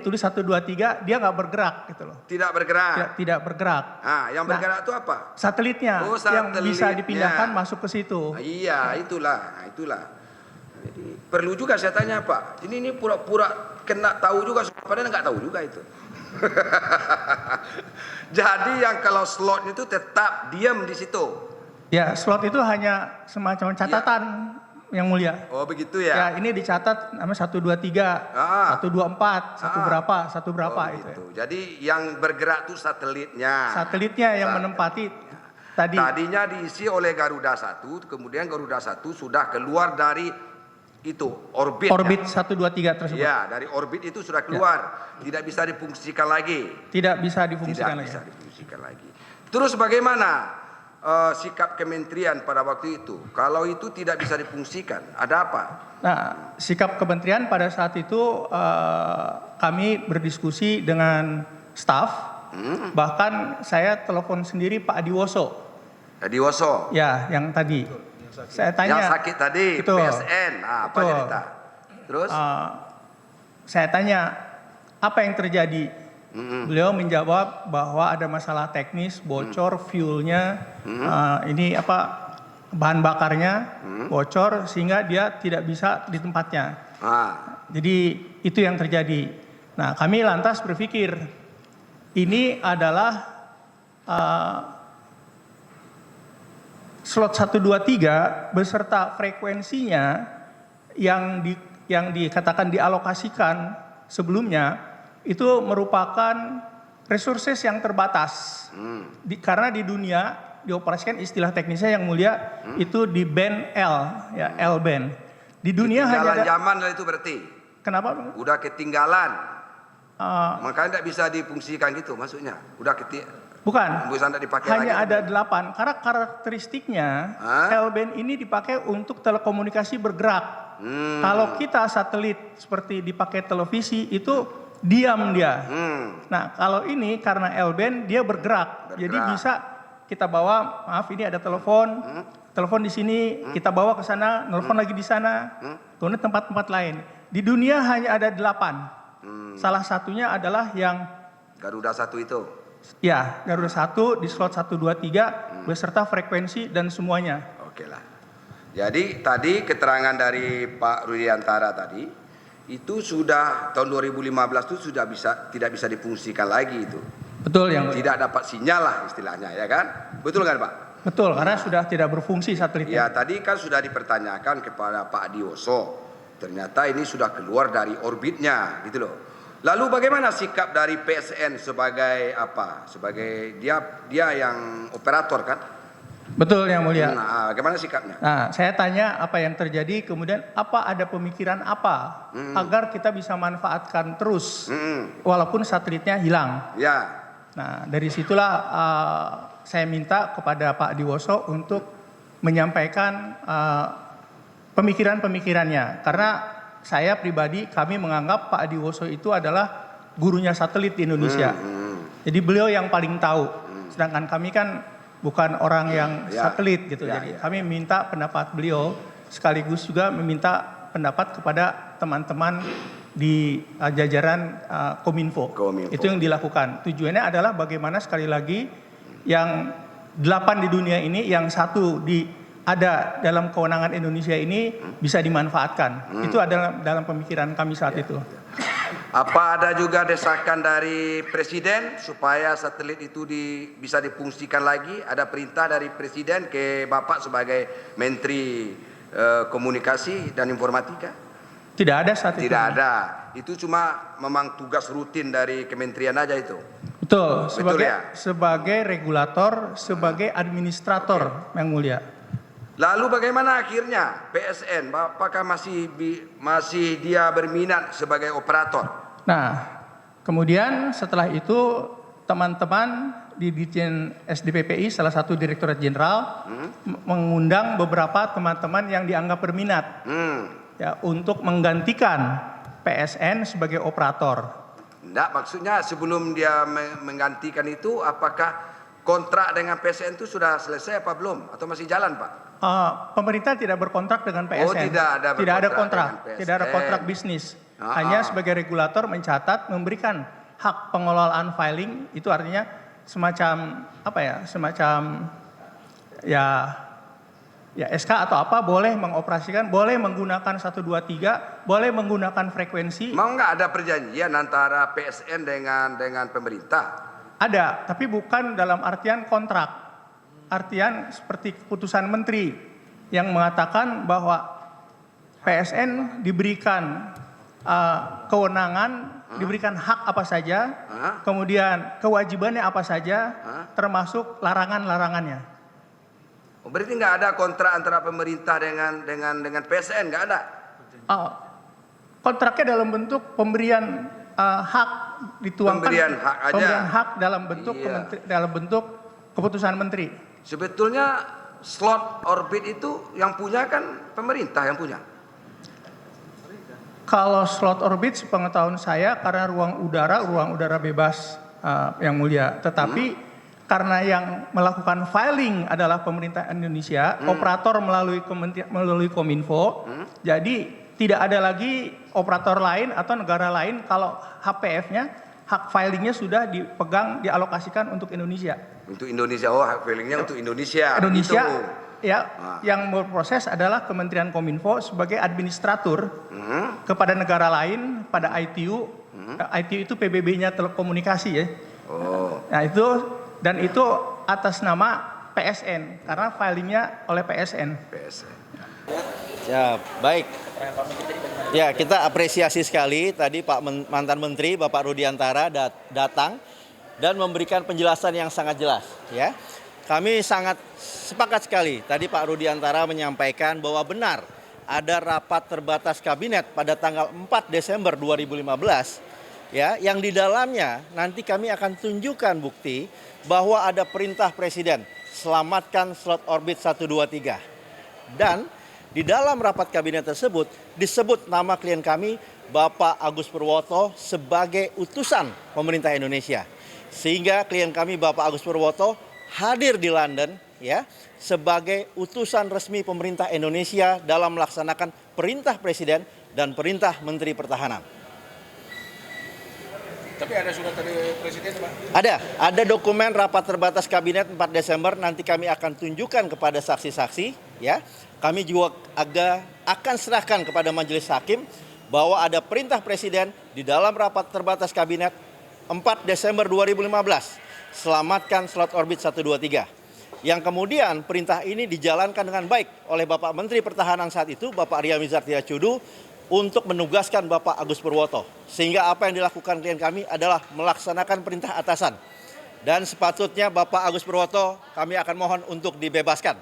ditulis 1, 2, 3, dia nggak bergerak gitu loh. Tidak bergerak. Tidak bergerak. Yang bergerak itu apa? Satelitnya, yang bisa dipindahkan masuk ke situ. Iya, itulah. Jadi perlu juga saya tanya Pak. Ini pura-pura kena tahu juga, padahal nggak tahu juga itu. Jadi yang kalau slot itu tetap diam di situ. Ya, slot itu hanya semacam catatan yang mulia. Oh begitu ya. Ya, ini dicatat namanya 1, 2, 3, 1, 2, 4, satu berapa itu. Ya. Jadi yang bergerak itu satelitnya. Satelitnya yang menempati tadinya diisi oleh Garuda 1, kemudian Garuda 1 sudah keluar dari itu orbit 1, 2, 3 tersebut. Ya, dari orbit itu sudah keluar, tidak bisa difungsikan lagi. Tidak bisa difungsikan lagi. Terus bagaimana sikap kementerian pada waktu itu? Kalau itu tidak bisa difungsikan, ada apa? Nah, sikap kementerian pada saat itu kami berdiskusi dengan staf, bahkan saya telepon sendiri Pak Adiwoso. Adiwoso? Ya, yang tadi. Saya tanya. Yang sakit tadi, betul. PSN. Apa cerita? Terus? Saya tanya, apa yang terjadi? Beliau menjawab bahwa ada masalah teknis, bocor fuelnya, ini bahan bakarnya bocor sehingga dia tidak bisa di tempatnya. Jadi itu yang terjadi. Nah, kami lantas berpikir ini adalah slot 1, 2, 3 beserta frekuensinya yang dikatakan dialokasikan sebelumnya itu merupakan resources yang terbatas. Karena di dunia dioperasikan istilah teknisnya yang mulia itu di band L, ya L band. Di dunia hanya ada zaman lah itu berarti. Kenapa? Udah ketinggalan. Makanya tidak bisa difungsikan gitu maksudnya. Udah bukan, hanya ada 8. Karena karakteristiknya L-band ini dipakai untuk telekomunikasi bergerak. Kalau kita satelit seperti dipakai televisi itu diam dia. Nah kalau ini karena L-band dia bergerak. Jadi bisa kita bawa, maaf ini ada telepon di sini, kita bawa ke sana, telepon lagi di sana, kemudian tempat-tempat lain. Di dunia hanya ada 8. Salah satunya adalah yang Garuda 1 itu. Ya, Garuda 1 di slot 1, 2, 3 beserta frekuensi dan semuanya. Oke lah. Jadi tadi keterangan dari Pak Rudiantara tadi itu sudah tahun 2015 itu sudah tidak bisa difungsikan lagi itu. Betul yang tidak dapat sinyal lah istilahnya ya kan? Betul kan Pak? Betul, karena sudah tidak berfungsi satelitnya. Ya, tadi kan sudah dipertanyakan kepada Pak Adiwoso. Ternyata ini sudah keluar dari orbitnya gitu loh. Lalu bagaimana sikap dari PSN sebagai apa? Sebagai dia yang operator kan? Betul yang mulia. Nah, bagaimana sikapnya? Nah, saya tanya apa yang terjadi, kemudian apa ada pemikiran apa agar kita bisa manfaatkan terus walaupun satelitnya hilang. Ya. Nah, dari situlah saya minta kepada Pak Adiwoso untuk menyampaikan pemikiran-pemikirannya karena saya pribadi, kami menganggap Pak Adiwoso itu adalah gurunya satelit di Indonesia. Jadi beliau yang paling tahu. Sedangkan kami kan bukan orang yang satelit gitu. Jadi kami minta pendapat beliau, sekaligus juga meminta pendapat kepada teman-teman di jajaran Kominfo. Itu yang dilakukan. Tujuannya adalah bagaimana sekali lagi yang 8 di dunia ini, yang 1 ada dalam kewenangan Indonesia ini bisa dimanfaatkan. Itu adalah dalam pemikiran kami saat itu. Apa ada juga desakan dari Presiden supaya satelit itu bisa difungsikan lagi? Ada perintah dari Presiden ke Bapak sebagai Menteri Komunikasi dan Informatika? Tidak ada saat itu. Tidak ada. Itu cuma memang tugas rutin dari kementerian aja itu. Betul. Sebagai regulator, sebagai administrator yang mulia. Lalu bagaimana akhirnya PSN? Apakah masih dia berminat sebagai operator? Nah, kemudian setelah itu teman-teman di Ditjen SDPPI, salah satu Direktorat Jenderal, mengundang beberapa teman-teman yang dianggap berminat ya, untuk menggantikan PSN sebagai operator. Enggak, maksudnya sebelum dia menggantikan itu, apakah kontrak dengan PSN itu sudah selesai apa belum? Atau masih jalan Pak? Pemerintah tidak berkontrak dengan PSN. Oh, tidak ada kontrak. Tidak ada kontrak bisnis. hanya sebagai regulator mencatat, memberikan hak pengelolaan filing, itu artinya semacam apa ya, semacam ya SK atau apa, boleh mengoperasikan, boleh menggunakan 123, boleh menggunakan frekuensi. Mau nggak ada perjanjian antara PSN dengan pemerintah? Ada, tapi bukan dalam artian kontrak. Artian seperti keputusan menteri yang mengatakan bahwa PSN diberikan kewenangan, diberikan hak apa saja, kemudian kewajibannya apa saja, termasuk larangan-larangannya. Oh, berarti nggak ada kontrak antara pemerintah dengan PSN, nggak ada? Kontraknya dalam bentuk pemberian hak dituangkan. Pemberian hak aja. Pemberian hak dalam bentuk dalam bentuk keputusan menteri. Sebetulnya slot orbit itu yang punya kan pemerintah yang punya. Kalau slot orbit sepengetahuan saya karena ruang udara bebas yang mulia. Tetapi karena yang melakukan filing adalah pemerintah Indonesia, operator melalui Kominfo, jadi tidak ada lagi operator lain atau negara lain kalau HPF-nya, hak filingnya sudah dipegang, dialokasikan untuk Indonesia. Untuk Indonesia, oh hak filingnya untuk Indonesia. Indonesia, gitu. ya, yang berproses adalah Kementerian Kominfo sebagai administrator kepada negara lain, pada ITU. ITU itu PBB-nya telekomunikasi ya. Oh. Nah itu atas nama PSN karena filingnya oleh PSN. Ya, baik. Ya, kita apresiasi sekali tadi Pak mantan Menteri Bapak Rudiantara datang dan memberikan penjelasan yang sangat jelas, ya. Kami sangat sepakat sekali. Tadi Pak Rudiantara menyampaikan bahwa benar ada rapat terbatas kabinet pada tanggal 4 Desember 2015, ya, yang di dalamnya nanti kami akan tunjukkan bukti bahwa ada perintah Presiden selamatkan slot orbit 123. Dan di dalam rapat kabinet tersebut disebut nama klien kami Bapak Agus Purwoto sebagai utusan pemerintah Indonesia. Sehingga klien kami Bapak Agus Purwoto hadir di London, ya, sebagai utusan resmi pemerintah Indonesia dalam melaksanakan perintah Presiden dan perintah Menteri Pertahanan. Tapi ada surat dari Presiden, Pak? Ada dokumen rapat terbatas kabinet 4 Desember, nanti kami akan tunjukkan kepada saksi-saksi, ya. Kami juga akan serahkan kepada majelis hakim bahwa ada perintah Presiden di dalam rapat terbatas kabinet 4 Desember 2015, selamatkan slot orbit 123. Yang kemudian perintah ini dijalankan dengan baik oleh Bapak Menteri Pertahanan saat itu, Bapak Ria Mizar Triakudu, untuk menugaskan Bapak Agus Purwoto. Sehingga apa yang dilakukan klien kami adalah melaksanakan perintah atasan. Dan sepatutnya Bapak Agus Purwoto kami akan mohon untuk dibebaskan.